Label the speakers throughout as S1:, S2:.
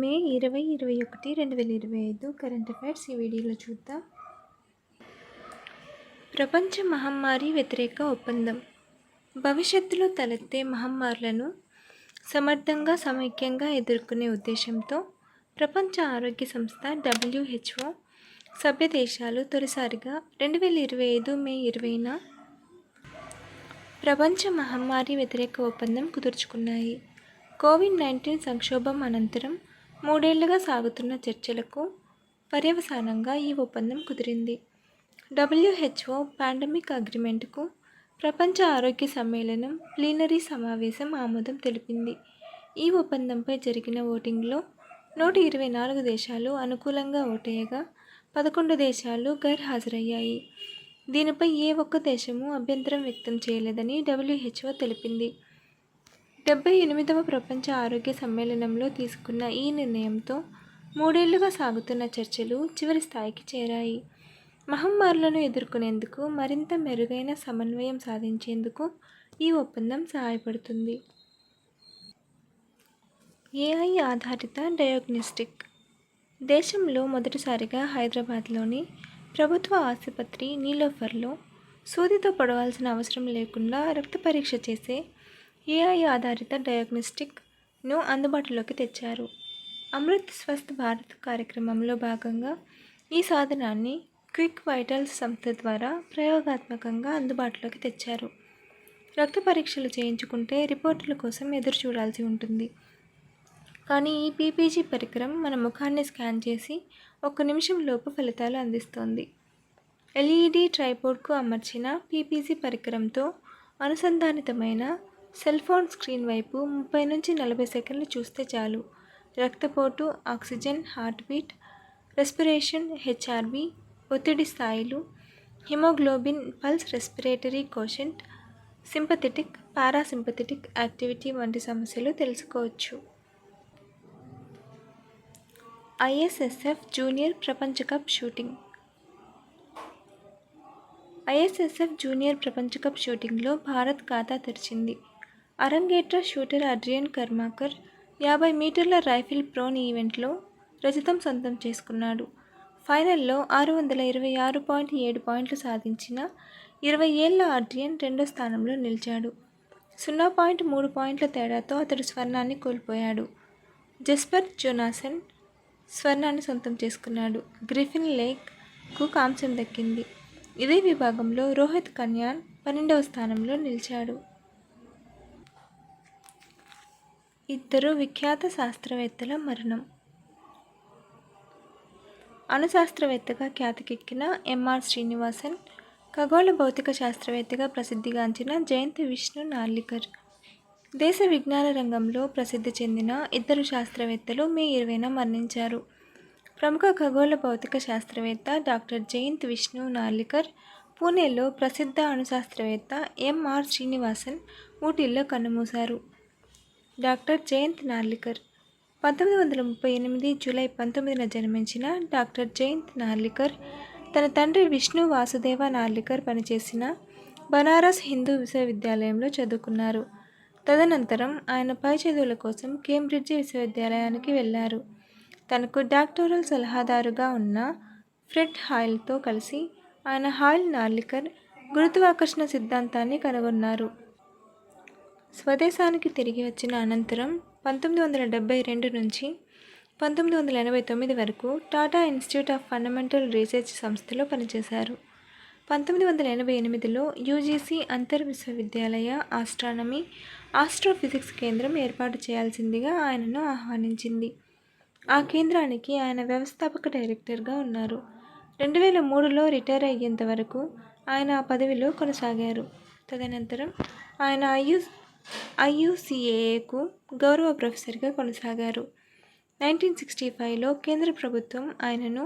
S1: మే 2021 2025 current affairs ఈ వీడియోలో చూద్దాం. ప్రపంచ మహమ్మారి వ్యతిరేక ఒప్పందం. భవిష్యత్తులో తలెత్తే మహమ్మారులను సమర్థంగా సమైక్యంగా ఎదుర్కొనే ఉద్దేశంతో ప్రపంచ ఆరోగ్య సంస్థ WHO సభ్య దేశాలు తొలిసారిగా 2025 మే 20న ప్రపంచ మహమ్మారి వ్యతిరేక ఒప్పందం కుదుర్చుకున్నాయి. కోవిడ్-19 సంక్షోభం అనంతరం 3 ఏళ్లుగా సాగుతున్న చర్చలకు పర్యవసానంగా ఈ ఒప్పందం కుదిరింది. WHO పాండమిక్ అగ్రిమెంట్కు ప్రపంచ ఆరోగ్య సమ్మేళనం ప్లీనరీ సమావేశం ఆమోదం తెలిపింది. ఈ ఒప్పందంపై జరిగిన ఓటింగ్లో 124 దేశాలు అనుకూలంగా ఓటేయగా 11 దేశాలు గైర్హాజరయ్యాయి. దీనిపై ఏ ఒక్క దేశమూ అభ్యంతరం వ్యక్తం చేయలేదని WHO తెలిపింది. 78వ ప్రపంచ ఆరోగ్య సమ్మేళనంలో తీసుకున్న ఈ నిర్ణయంతో 3 ఏళ్లుగా సాగుతున్న చర్చలు చివరి స్థాయికి చేరాయి. మహమ్మారులను ఎదుర్కొనేందుకు మరింత మెరుగైన సమన్వయం సాధించేందుకు ఈ ఒప్పందం సహాయపడుతుంది. AI ఆధారిత డయాగ్నోస్టిక్. దేశంలో మొదటిసారిగా హైదరాబాద్లోని ప్రభుత్వ ఆసుపత్రి నీలోఫర్లో సూదితో పొడవాల్సిన అవసరం లేకుండా రక్త పరీక్ష చేసే AI ఆధారిత డయాగ్నోస్టిక్ను అందుబాటులోకి తెచ్చారు. అమృత్ స్వస్థ్ భారత్ కార్యక్రమంలో భాగంగా ఈ సాధనాన్ని క్విక్ వైటల్స్ సంస్థ ద్వారా ప్రయోగాత్మకంగా అందుబాటులోకి తెచ్చారు. రక్త పరీక్షలు చేయించుకుంటే రిపోర్టుల కోసం ఎదురు చూడాల్సి ఉంటుంది. కానీ ఈ PPG పరికరం మన ముఖాన్ని స్కాన్ చేసి 1 నిమిషంలోపు ఫలితాలు అందిస్తోంది. LED ట్రైపోడ్కు అమర్చిన PPG పరికరంతో అనుసంధానితమైన సెల్ఫోన్ స్క్రీన్ వైపు 30 నుంచి 40 సెకన్లు చూస్తే చాలు రక్తపోటు, ఆక్సిజన్, హార్ట్బీట్, రెస్పిరేషన్, HRV, ఒత్తిడి స్థాయిలు, haemoglobin, pulse, respiratory quotient, sympathetic, parasympathetic activity వంటి సమస్యలు తెలుసుకోవచ్చు. ISSF జూనియర్ ప్రపంచ కప్ షూటింగ్. ISSF జూనియర్ ప్రపంచ కప్ షూటింగ్లో భారత్ ఖాతా తెరిచింది. అరంగేట్ర షూటర్ అడ్రియన్ కర్మాకర్ 50 మీటర్ల రైఫిల్ ప్రోన్ ఈవెంట్లో రజతం సొంతం చేసుకున్నాడు. ఫైనల్లో 626.7 పాయింట్లు సాధించిన 20 ఏళ్ల అడ్రియన్ రెండో స్థానంలో నిలిచాడు. 0.3 పాయింట్ల తేడాతో అతడు స్వర్ణాన్ని కోల్పోయాడు. జెస్పర్ జోనాసన్ స్వర్ణాన్ని సొంతం చేసుకున్నాడు. గ్రిఫిన్ లేక్కు కాంస్యం దక్కింది. ఇదే విభాగంలో రోహిత్ కన్యాన్ 12వ స్థానంలో నిలిచాడు. ఇద్దరు విఖ్యాత శాస్త్రవేత్తల మరణం. అణుశాస్త్రవేత్తగా ఖ్యాతికెక్కిన MR శ్రీనివాసన్, ఖగోళ భౌతిక శాస్త్రవేత్తగా ప్రసిద్ధిగాంచిన జయంత్ విష్ణు నార్లికర్. దేశ విజ్ఞాన రంగంలో ప్రసిద్ధి చెందిన ఇద్దరు శాస్త్రవేత్తలు మే 20న మరణించారు. ప్రముఖ ఖగోళ భౌతిక శాస్త్రవేత్త డాక్టర్ జయంత్ విష్ణు నార్లికర్ పూణేలో, ప్రసిద్ధ అణుశాస్త్రవేత్త MR శ్రీనివాసన్ ఊటీల్లో కన్నుమూశారు. డాక్టర్ జయంత్ నార్లికర్ 1938 జూలై 19న జన్మించిన డాక్టర్ జయంత్ నార్లికర్ తన తండ్రి విష్ణు వాసుదేవ నార్లికర్ పనిచేసిన బనారస్ హిందూ విశ్వవిద్యాలయంలో చదువుకున్నారు. తదనంతరం ఆయన పై చదువుల కోసం కేంబ్రిడ్జ్ విశ్వవిద్యాలయానికి వెళ్లారు. తనకు డాక్టోరల్ సలహాదారుగా ఉన్న ఫ్రెడ్ హాయిల్తో కలిసి ఆయన హాయిల్-నార్లికర్ గురుత్వాకర్షణ సిద్ధాంతాన్ని కనుగొన్నారు. స్వదేశానికి తిరిగి వచ్చిన అనంతరం 1972 నుంచి 1989 వరకు Tata institute of fundamental research సంస్థలో పనిచేశారు. 1988లో UGC అంతర్ విశ్వవిద్యాలయ ఆస్ట్రానమీ, ఆస్ట్రోఫిజిక్స్ కేంద్రం ఏర్పాటు చేయాల్సిందిగా ఆయనను ఆహ్వానించింది. ఆ కేంద్రానికి ఆయన వ్యవస్థాపక డైరెక్టర్గా ఉన్నారు. 2003లో రిటైర్ అయ్యేంత వరకు ఆయన ఆ పదవిలో కొనసాగారు. తదనంతరం ఆయన IUCAAకు గౌరవ ప్రొఫెసర్గా కొనసాగారు. 1965లో కేంద్ర ప్రభుత్వం ఆయనను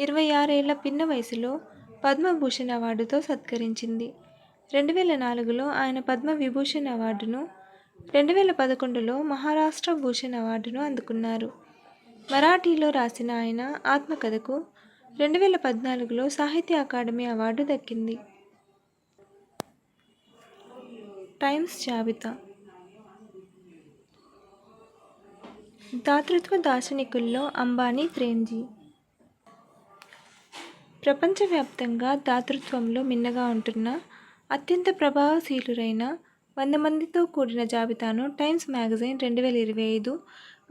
S1: 26 ఏళ్ల పిన్న వయసులో పద్మభూషణ్ అవార్డుతో సత్కరించింది. 2004లో ఆయన పద్మవిభూషణ్ అవార్డును, 2011లో మహారాష్ట్ర భూషణ్ అవార్డును అందుకున్నారు. మరాఠీలో రాసిన ఆయన ఆత్మకథకు 2014లో సాహిత్య అకాడమీ అవార్డు దక్కింది. టైమ్స్ జాబితా. దాతృత్వ దార్శనికుల్లో అంబానీ, ప్రేమ్జీ. ప్రపంచవ్యాప్తంగా దాతృత్వంలో మిన్నగా ఉంటున్న అత్యంత ప్రభావశీలురైన 100 మందితో కూడిన జాబితాను టైమ్స్ మ్యాగజైన్ 2025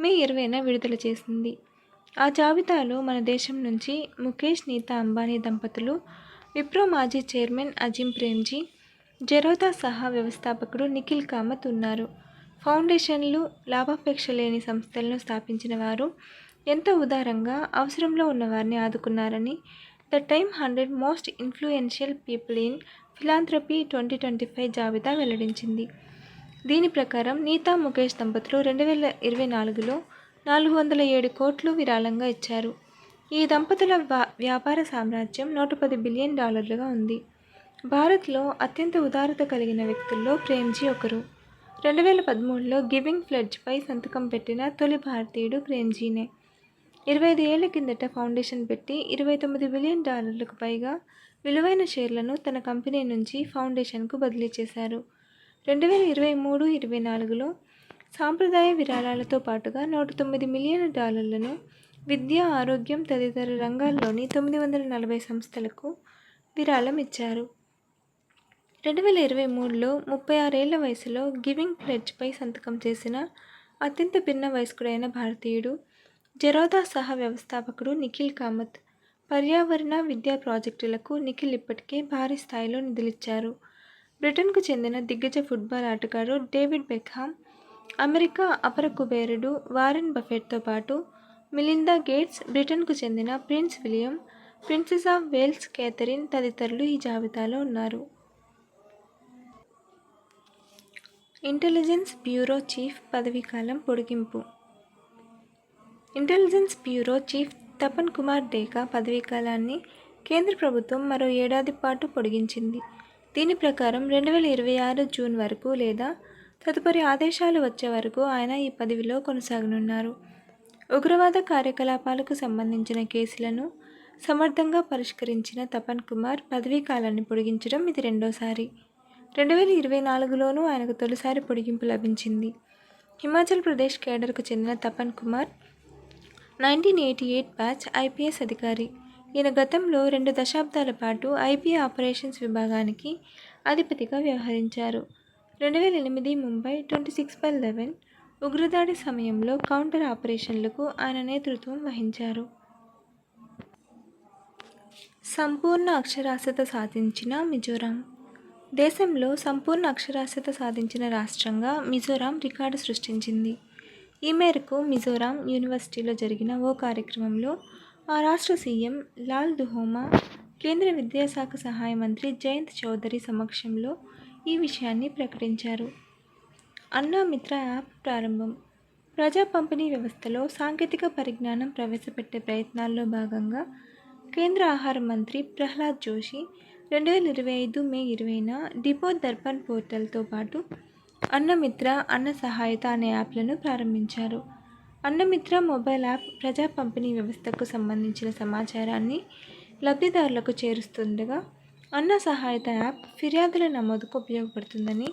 S1: మే 20న విడుదల చేసింది. ఆ జాబితాలో మన దేశం నుంచి ముఖేష్, నీతా అంబానీ దంపతులు, విప్రో మాజీ చైర్మన్ అజిమ్ ప్రేమ్జీ, జెరోదా సహా వ్యవస్థాపకుడు నిఖిల్ కామత్ ఉన్నారు. ఫౌండేషన్లు, లాభాపేక్ష లేని సంస్థలను స్థాపించిన వారు ఎంతో ఉదారంగా అవసరంలో ఉన్నవారిని ఆదుకున్నారని the Time 100 most influential people in philanthropy 2025 జాబితా వెల్లడించింది. దీని ప్రకారం నీతా, ముఖేష్ దంపతులు 2024లో 407 కోట్లు విరాళంగా ఇచ్చారు. ఈ దంపతుల వ్యాపార సామ్రాజ్యం $110 బిలియన్ ఉంది. భారత్లో అత్యంత ఉదారత కలిగిన వ్యక్తుల్లో ప్రేమ్జీ ఒకరు. 2013లో గివింగ్ ప్లెడ్జ్పై సంతకం పెట్టిన తొలి భారతీయుడు ప్రేమ్జీనే. 25 ఏళ్ల కిందట ఫౌండేషన్ పెట్టి $29 బిలియన్ పైగా విలువైన షేర్లను తన కంపెనీ నుంచి ఫౌండేషన్కు బదిలీ చేశారు. 2023-24లో సాంప్రదాయ విరాళాలతో పాటుగా $109 మిలియన్ విద్య, ఆరోగ్యం తదితర రంగాల్లోని 940 సంస్థలకు విరాళం ఇచ్చారు. 2023లో 36 ఏళ్ల వయసులో గివింగ్ ప్లెడ్జ్పై సంతకం చేసిన అత్యంత పిన్న వయస్కుడైన భారతీయుడు, జెరోదా సహా వ్యవస్థాపకుడు నిఖిల్ కామత్. పర్యావరణ, విద్యా ప్రాజెక్టులకు నిఖిల్ ఇప్పటికే భారీ స్థాయిలో నిధులిచ్చారు. బ్రిటన్కు చెందిన దిగ్గజ ఫుట్బాల్ ఆటగాడు డేవిడ్ బెక్హామ్, అమెరికా అపర కుబేరుడు వారెన్ బఫెట్తో పాటు మిలిందా గేట్స్, బ్రిటన్కు చెందిన prince William, princess of Wales Catherine తదితరులు ఈ జాబితాలో ఉన్నారు. ఇంటెలిజెన్స్ బ్యూరో చీఫ్ పదవీకాలం పొడిగింపు. Intelligence bureau chief Tapan Kumar Deka పదవీకాలాన్ని కేంద్ర ప్రభుత్వం మరో ఏడాది పాటు పొడిగించింది. దీని ప్రకారం 2026 జూన్ వరకు లేదా తదుపరి ఆదేశాలు వచ్చే వరకు ఆయన ఈ పదవిలో కొనసాగనున్నారు. ఉగ్రవాద కార్యకలాపాలకు సంబంధించిన కేసులను సమర్థంగా పరిష్కరించిన తపన్ కుమార్ పదవీకాలాన్ని పొడిగించడం ఇది రెండోసారి. 2024లోనూ ఆయనకు తొలిసారి పొడిగింపు లభించింది. హిమాచల్ ప్రదేశ్ కేడర్కు చెందిన తపన్ కుమార్ 1988 బ్యాచ్ ఐపీఎస్ అధికారి. ఈయన గతంలో 2 దశాబ్దాల పాటు ఐబీ ఆపరేషన్స్ విభాగానికి అధిపతిగా వ్యవహరించారు. 2008 ముంబై 26/11 ఉగ్రదాడి సమయంలో కౌంటర్ ఆపరేషన్లకు ఆయన నేతృత్వం వహించారు. సంపూర్ణ అక్షరాస్యత సాధించిన మిజోరాం. దేశంలో సంపూర్ణ అక్షరాస్యత సాధించిన రాష్ట్రంగా మిజోరాం రికార్డు సృష్టించింది. ఈ మేరకు మిజోరాం యూనివర్సిటీలో జరిగిన ఓ కార్యక్రమంలో ఆ రాష్ట్ర సీఎం లాల్ దుహోమా, కేంద్ర విద్యాశాఖ సహాయ మంత్రి జయంత్ చౌధరి సమక్షంలో ఈ విషయాన్ని ప్రకటించారు. అన్నా మిత్ర యాప్ ప్రారంభం. ప్రజా పంపిణీ వ్యవస్థలో సాంకేతిక పరిజ్ఞానం ప్రవేశపెట్టే ప్రయత్నాల్లో భాగంగా కేంద్ర ఆహార మంత్రి ప్రహ్లాద్ జోషి 2025 మే 20న డిపో దర్పణ్ పోర్టల్తో పాటు అన్నమిత్ర, అన్న సహాయత అనే యాప్లను ప్రారంభించారు. అన్నమిత్ర మొబైల్ యాప్ ప్రజా పంపిణీ వ్యవస్థకు సంబంధించిన సమాచారాన్ని లబ్ధిదారులకు చేరుస్తుండగా, అన్న సహాయత యాప్ ఫిర్యాదుల నమోదుకు ఉపయోగపడుతుందని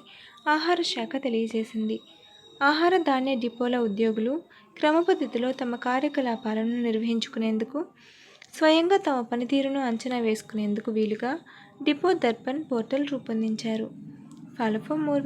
S1: ఆహార శాఖ తెలియజేసింది. ఆహార ధాన్య డిపోల ఉద్యోగులు క్రమపద్ధతిలో తమ కార్యకలాపాలను నిర్వహించుకునేందుకు, స్వయంగా తమ పనితీరును అంచనా వేసుకునేందుకు వీలుగా డిపో దర్పణ్ పోర్టల్ రూపొందించారు. Follow for more